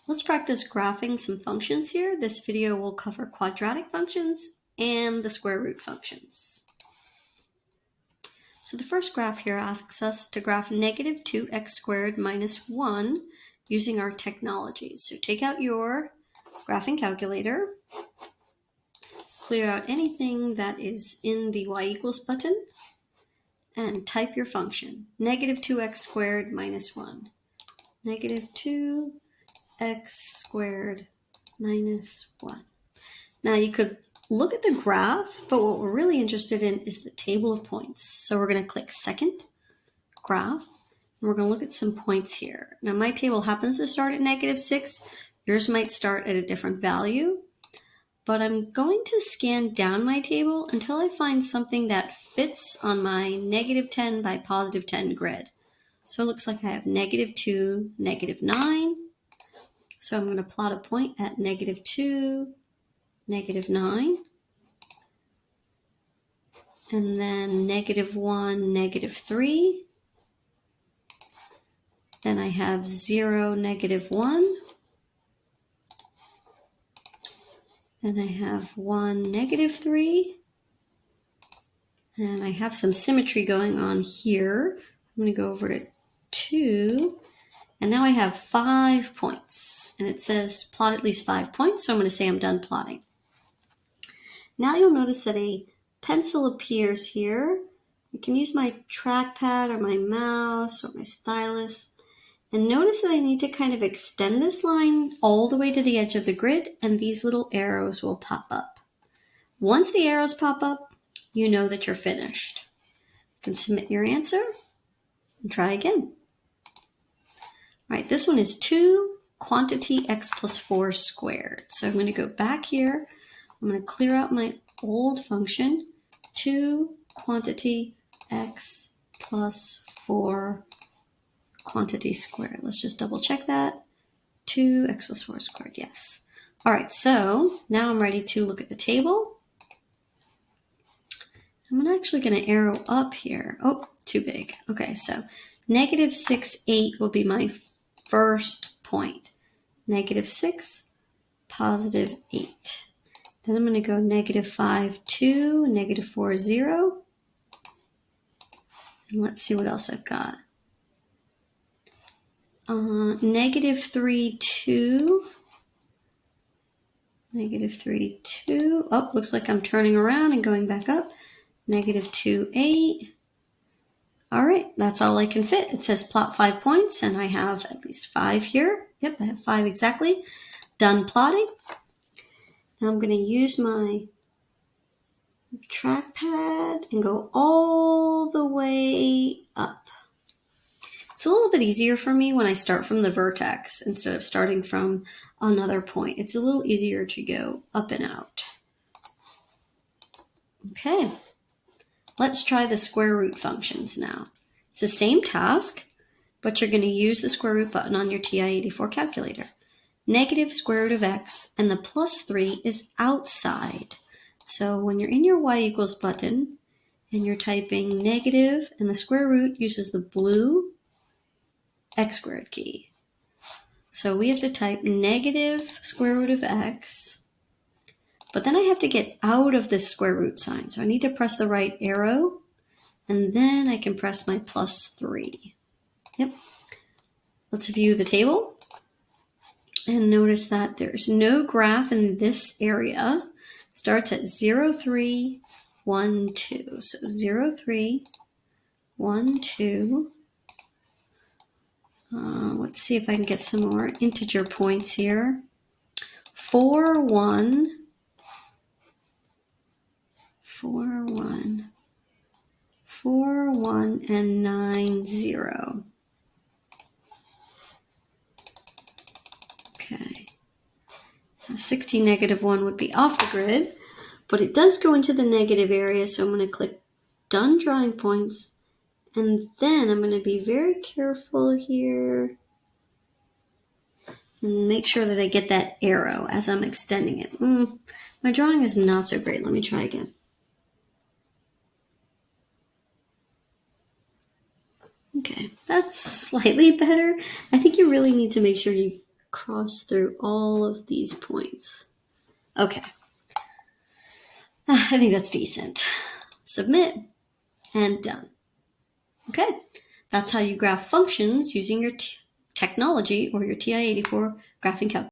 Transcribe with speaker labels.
Speaker 1: Let's practice graphing some functions here. This video will cover quadratic functions and the square root functions. So the first graph here asks us to graph negative 2x squared minus 1 using our technologies. So take out your graphing calculator, clear out anything that is in the y equals button, and type your function, negative 2x squared minus 1. Negative 2x squared minus 1. Now you could look at the graph, but what we're really interested in is the table of points. So we're going to click second graph, and we're going to look at some points here. Now my table happens to start at negative 6. Yours might start at a different value, but I'm going to scan down my table until I find something that fits on my negative 10 by positive 10 grid. So it looks like I have negative 2, negative 9. So I'm going to plot a point at negative 2, negative 9. And then negative 1, negative 3. Then I have 0, negative 1. Then I have 1, negative 3. And I have some symmetry going on here. I'm going to go over to 2. And now I have 5 points. And it says plot at least 5 points. So I'm going to say I'm done plotting. Now you'll notice that a pencil appears here. I can use my trackpad or my mouse or my stylus. And notice that I need to kind of extend this line all the way to the edge of the grid, and these little arrows will pop up. Once the arrows pop up, you know that you're finished. You can submit your answer and try again. All right, this one is 2 quantity x plus 4 squared. So I'm going to go back here. I'm going to clear out my old function, 2 quantity x plus 4 quantity squared. Let's just double check that. 2x plus 4 squared, yes. All right, so now I'm ready to look at the table. I'm actually going to arrow up here. Oh, too big. Okay, so negative 6, 8 will be my first point. Negative 6, positive 8. Then I'm going to go negative 5, 2, negative 4, 0. And let's see what else I've got. Negative 3, 2. Negative 3, 2. Oh, looks like I'm turning around and going back up. Negative 2, 8. All right, that's all I can fit. It says plot 5 points, and I have at least 5 here. Yep, I have 5 exactly. Done plotting. Now I'm going to use my trackpad and go all the way up. It's a little bit easier for me when I start from the vertex instead of starting from another point. It's a little easier to go up and out. Okay, let's try the square root functions now. It's the same task, but you're going to use the square root button on your Ti-84 calculator. Negative square root of x, and the plus 3 is outside. So when you're in your y equals button and you're typing negative, and the square root uses the blue x squared key. So we have to type negative square root of x, but then I have to get out of this square root sign. So I need to press the right arrow, and then I can press my plus 3. Yep. Let's view the table. And notice that there's no graph in this area. It starts at 0, 3, 1, 2. So 0, 3, 1, 2. Let's see if I can get some more integer points here. 4, 1, 4, 1, 4, 1, and 9, 0. Okay. 16, negative 1 would be off the grid, but it does go into the negative area, so I'm going to click Done Drawing Points, and then I'm going to be very careful here and make sure that I get that arrow as I'm extending it. My drawing is not so great. Let me try again. Okay, that's slightly better. I think you really need to make sure you cross through all of these points. Okay. I think that's decent. Submit and done. Okay. That's how you graph functions using your technology or your Ti-84 graphing calculator.